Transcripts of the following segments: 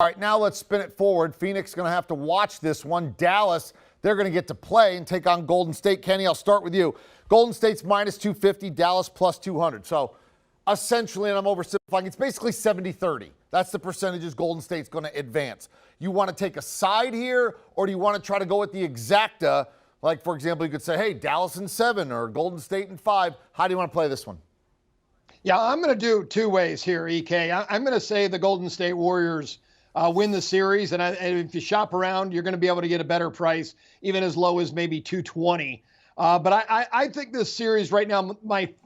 All right, now let's spin it forward. Phoenix going to have to watch this one. Dallas, they're going to get to play and take on Golden State. Kenny, I'll start with you. Golden State's minus 250, Dallas plus 200. So essentially, and I'm oversimplifying, it's basically 70-30. That's the percentages Golden State's going to advance. You want to take a side here, or do you want to try to go with the exacta? Like, for example, you could say, hey, Dallas in 7 or Golden State in 5. How do you want to play this one? Yeah, I'm going to do two ways here, EK. I'm going to say the Golden State Warriors win the series, and if you shop around, you're going to be able to get a better price, even as low as maybe 220. But I think this series right now,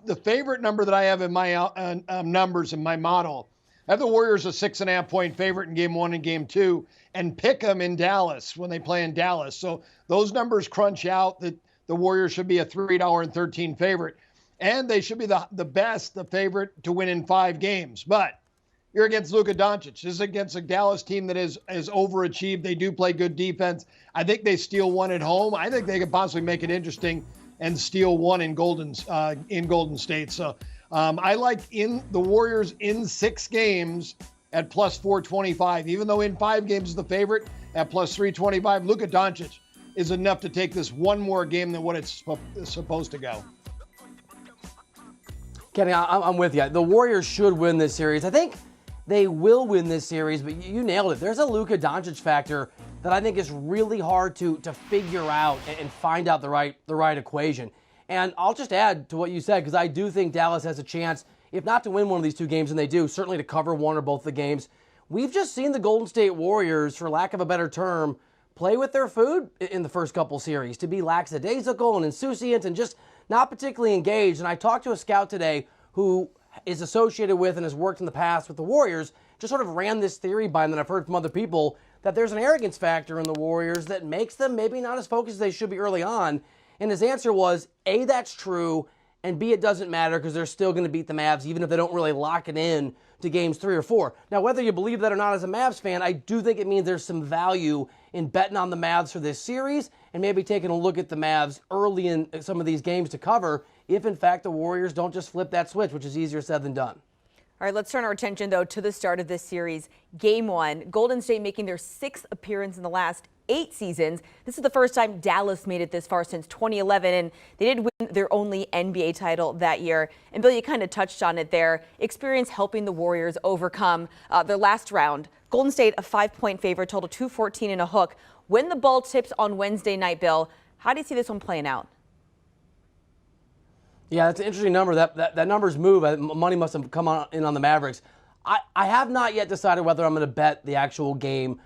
the favorite number that I have in my numbers in my model, I have the Warriors a 6.5-point favorite in Game 1 and Game 2, and pick them in Dallas when they play in Dallas. So those numbers crunch out that the Warriors should be a $3.13 favorite, and they should be the favorite to win in 5 games. But you're against Luka Doncic. This is against a Dallas team that is overachieved. They do play good defense. I think they steal one at home. I think they could possibly make it interesting and steal one in Golden State. So I like in the Warriors in 6 games at plus 425. Even though in 5 games is the favorite at plus 325, Luka Doncic is enough to take this one more game than what it's supposed to go. Kenny, I'm with you. The Warriors should win this series. I think they will win this series, but you nailed it. There's a Luka Doncic factor that I think is really hard to figure out and find out the right equation. And I'll just add to what you said, because I do think Dallas has a chance, if not to win one of these 2 games, and they do, certainly to cover one or both the games. We've just seen the Golden State Warriors, for lack of a better term, play with their food in the first couple series, to be lackadaisical and insouciant and just not particularly engaged. And I talked to a scout today who is associated with and has worked in the past with the Warriors, just sort of ran this theory by them that I've heard from other people, that there's an arrogance factor in the Warriors that makes them maybe not as focused as they should be early on. And his answer was, A, that's true, and B, it doesn't matter because they're still going to beat the Mavs even if they don't really lock it in to games 3 or 4. Now, whether you believe that or not as a Mavs fan, I do think it means there's some value in betting on the Mavs for this series and maybe taking a look at the Mavs early in some of these games to cover if, in fact, the Warriors don't just flip that switch, which is easier said than done. All right, let's turn our attention, though, to the start of this series. Game 1, Golden State making their 6th appearance in the last 8 seasons. This is the first time Dallas made it this far since 2011, and they did win their only NBA title that year. And Bill, you kind of touched on it there. Experience helping the Warriors overcome their last round. Golden State, a 5-point favorite, total 214 and a hook. When the ball tips on Wednesday night, Bill, how do you see this one playing out? Yeah, that's an interesting number. That number's move. Money must have come in on the Mavericks. I have not yet decided whether I'm going to bet the actual game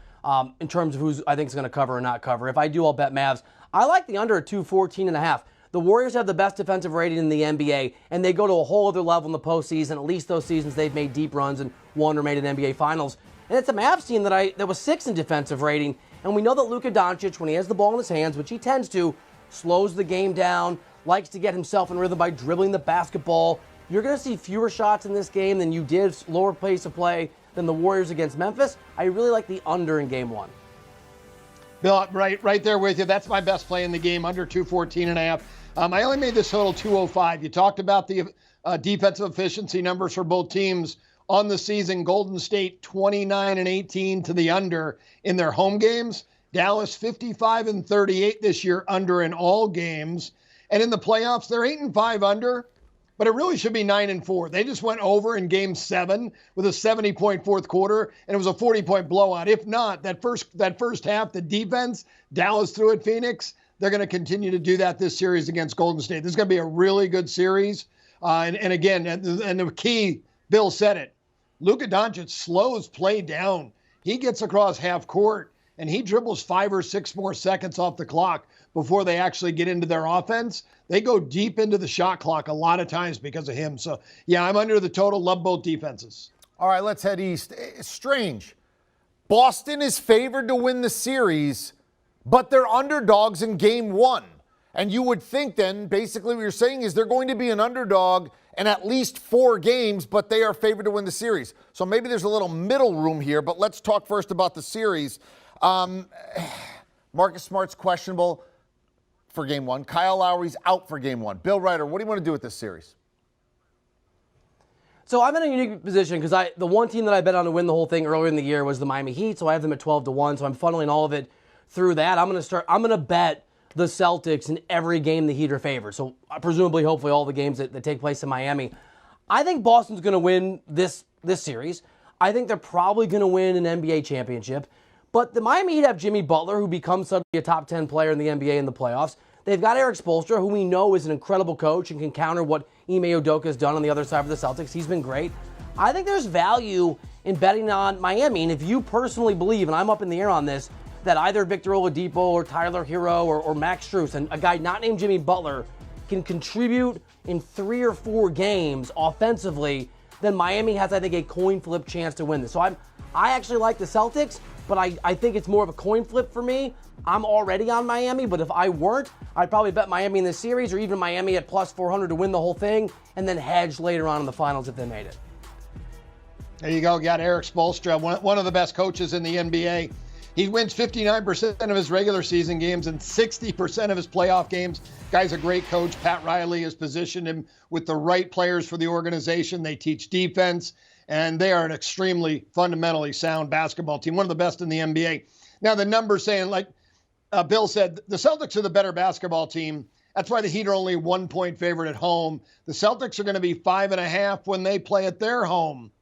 in terms of who's I think is going to cover or not cover. If I do, I'll bet Mavs. I like the under at 214.5. The Warriors have the best defensive rating in the NBA, and they go to a whole other level in the postseason. At least those seasons they've made deep runs and won or made an NBA Finals. And it's a Mavs team that was 6th in defensive rating. And we know that Luka Doncic, when he has the ball in his hands, which he tends to, slows the game down, likes to get himself in rhythm by dribbling the basketball. You're going to see fewer shots in this game than you did, lower pace of play than the Warriors against Memphis. I really like the under in Game 1. Bill, right there with you. That's my best play in the game, under 214.5. I only made this total 205. You talked about the defensive efficiency numbers for both teams on the season. Golden State 29-18 to the under in their home games. Dallas 55-38 this year under in all games. And in the playoffs, they're 8-5 under, but it really should be 9-4. They just went over in Game 7 with a 70-point fourth quarter, and it was a 40-point blowout. If not, that first half, the defense, Dallas threw at Phoenix, they're going to continue to do that this series against Golden State. This is going to be a really good series. And again, the key, Bill said it, Luka Doncic slows play down. He gets across half court, and he dribbles 5 or 6 more seconds off the clock before they actually get into their offense. They go deep into the shot clock a lot of times because of him. So, yeah, I'm under the total. Love both defenses. All right, let's head east. It's strange. Boston is favored to win the series, but they're underdogs in Game 1. And you would think then, basically what you're saying is they're going to be an underdog in at least 4 games, but they are favored to win the series. So maybe there's a little middle room here, but let's talk first about the series. Marcus Smart's questionable for Game 1. Kyle Lowry's out for Game 1. Bill Reiter, what do you want to do with this series? So I'm in a unique position because the one team that I bet on to win the whole thing earlier in the year was the Miami Heat, so I have them at 12-1, so I'm funneling all of it through that. I'm going to bet the Celtics in every game the Heat are favored. So presumably, hopefully, all the games that take place in Miami. I think Boston's going to win this series. I think they're probably going to win an NBA championship. But the Miami Heat have Jimmy Butler, who becomes suddenly a top 10 player in the NBA in the playoffs. They've got Eric Spoelstra, who we know is an incredible coach and can counter what Ime Udoka has done on the other side for the Celtics. He's been great. I think there's value in betting on Miami. And if you personally believe, and I'm up in the air on this, that either Victor Oladipo or Tyler Hero or Max Strus, and a guy not named Jimmy Butler, can contribute in 3 or 4 games offensively, then Miami has, I think, a coin flip chance to win this. So I actually like the Celtics, but I think it's more of a coin flip for me. I'm already on Miami, but if I weren't, I'd probably bet Miami in this series or even Miami at plus 400 to win the whole thing and then hedge later on in the finals if they made it. There you go. Got Eric Spoelstra, one of the best coaches in the NBA. He wins 59% of his regular season games and 60% of his playoff games. Guy's a great coach. Pat Riley has positioned him with the right players for the organization. They teach defense, and they are an extremely fundamentally sound basketball team, one of the best in the NBA. Now, the numbers saying, like Bill said, the Celtics are the better basketball team. That's why the Heat are only 1-point favorite at home. The Celtics are going to be 5.5 when they play at their home.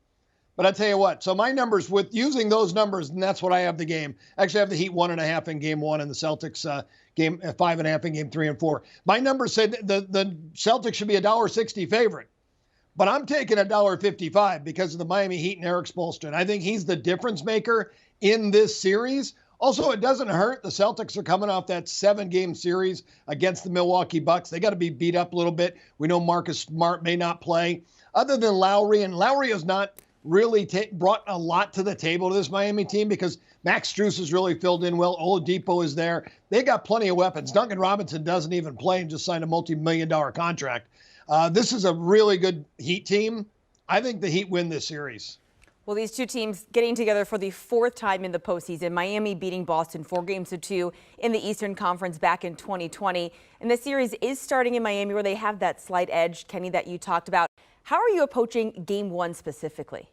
But I tell you what, so my numbers with using those numbers, and that's what I have the game. Actually, I have the Heat 1.5 in game 1 and the Celtics game 5.5 in game 3 and 4. My numbers say the Celtics should be $1.60 favorite. But I'm taking $1.55 because of the Miami Heat and Eric Spoelstra. And I think he's the difference maker in this series. Also, it doesn't hurt. The Celtics are coming off that 7-game series against the Milwaukee Bucks. They got to be beat up a little bit. We know Marcus Smart may not play. Other than Lowry, and Lowry has not really brought a lot to the table to this Miami team because Max Strus has really filled in well. Oladipo is there. They got plenty of weapons. Duncan Robinson doesn't even play and just signed a multi-million-dollar contract. This is a really good Heat team. I think the Heat win this series. Well, these two teams getting together for the 4th time in the postseason. Miami beating Boston 4-2 in the Eastern Conference back in 2020. And the series is starting in Miami where they have that slight edge, Kenny, that you talked about. How are you approaching game 1 specifically?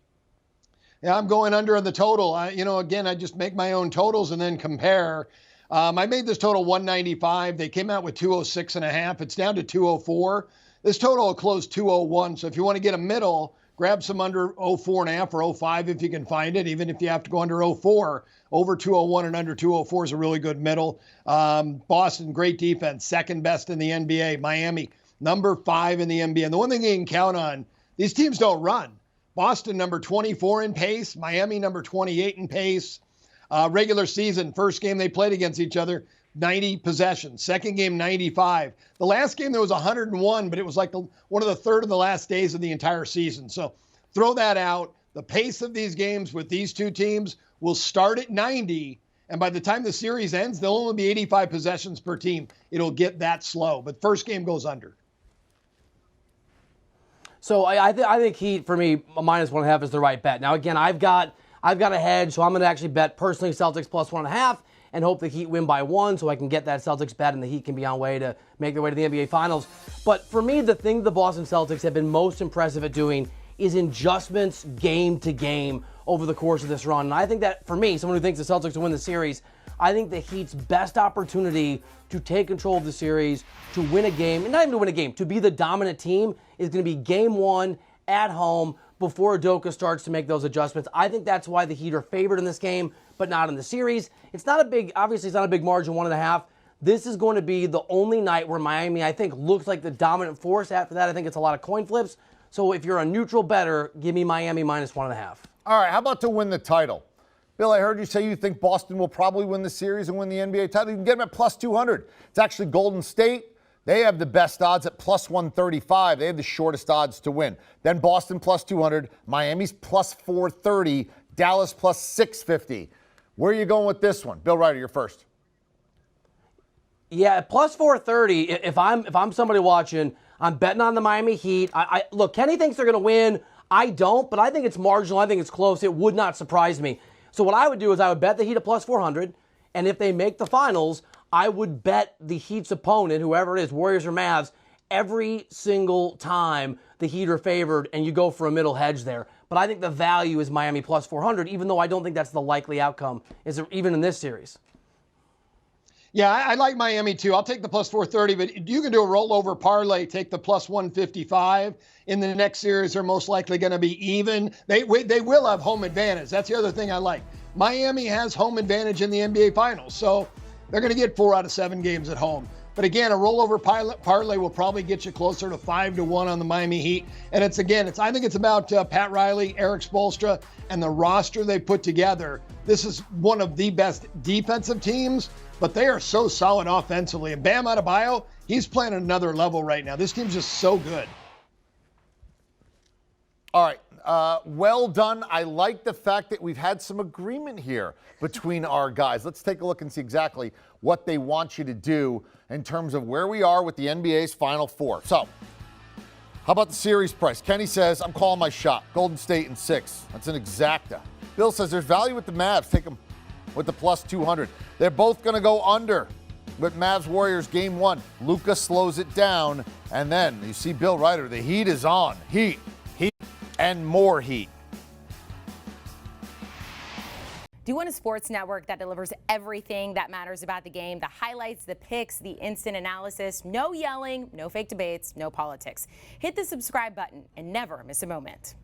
Yeah, I'm going under on the total. Again, I just make my own totals and then compare. I made this total 195. They came out with 206.5. It's down to 204. This total will close 201. So if you want to get a middle, grab some under 04.5 or 05 if you can find it, even if you have to go under 04. Over 201 and under 204 is a really good middle. Boston, great defense, 2nd best in the NBA. Miami, number 5 in the NBA. And the one thing you can count on, these teams don't run. Boston, number 24 in pace. Miami, number 28 in pace. Regular season, first game they played against each other, 90 possessions. Second game, 95. The last game, there was 101, but it was like one of the third of the last days of the entire season. So throw that out. The pace of these games with these two teams will start at 90, and by the time the series ends, there'll only be 85 possessions per team. It'll get that slow, but first game goes under. So I think Heat, for me, -1.5 is the right bet. Now, again, I've got a hedge, so I'm going to actually bet personally Celtics plus 1.5 and hope the Heat win by 1 so I can get that Celtics bet and the Heat can be on way to make their way to the NBA Finals. But for me, the thing the Boston Celtics have been most impressive at doing is adjustments game to game over the course of this run. And I think that, for me, someone who thinks the Celtics will win the series, I think the Heat's best opportunity to take control of the series, to win a game, and not even to win a game, to be the dominant team is going to be game 1 at home before Udoka starts to make those adjustments. I think that's why the Heat are favored in this game, but not in the series. Obviously it's not a big margin, 1.5. This is going to be the only night where Miami, I think, looks like the dominant force. After that, I think it's a lot of coin flips. So if you're a neutral bettor, give me Miami -1.5. All right, how about to win the title? Bill, I heard you say you think Boston will probably win the series and win the NBA title. You can get them at plus 200. It's actually Golden State. They have the best odds at plus 135. They have the shortest odds to win. Then Boston plus 200, Miami's plus 430, Dallas plus 650. Where are you going with this one? Bill Reiter, you're first. Yeah, plus 430. If I'm somebody watching, I'm betting on the Miami Heat. Look, Kenny thinks they're going to win. I don't, but I think it's marginal. I think it's close. It would not surprise me. So what I would do is I would bet the Heat at plus 400, and if they make the finals, I would bet the Heat's opponent, whoever it is, Warriors or Mavs, every single time the Heat are favored and you go for a middle hedge there. But I think the value is Miami plus 400, even though I don't think that's the likely outcome, even in this series. Yeah, I like Miami too. I'll take the plus 430, but you can do a rollover parlay, take the plus 155. In the next series, they're most likely going to be even. They will have home advantage. That's the other thing I like. Miami has home advantage in the NBA Finals, so they're going to get 4 out of 7 games at home. But again, a rollover parlay will probably get you closer to 5-1 on the Miami Heat. And I think it's about Pat Riley, Eric Spoelstra, and the roster they put together. This is one of the best defensive teams, but they are so solid offensively. And Bam Adebayo, he's playing at another level right now. This team's just so good. All right. Well done. I like the fact that we've had some agreement here between our guys. Let's take a look and see exactly what they want you to do in terms of where we are with the NBA's Final Four. So, how about the series price? Kenny says, I'm calling my shot. Golden State in 6. That's an exacta. Bill says there's value with the Mavs. Take them with the plus 200. They're both going to go under with Mavs-Warriors Game 1. Luka slows it down. And then you see Bill Reiter. The heat is on. Heat, and more heat. Do you want a sports network that delivers everything that matters about the game? The highlights, the picks, the instant analysis, no yelling, no fake debates, no politics. Hit the subscribe button and never miss a moment.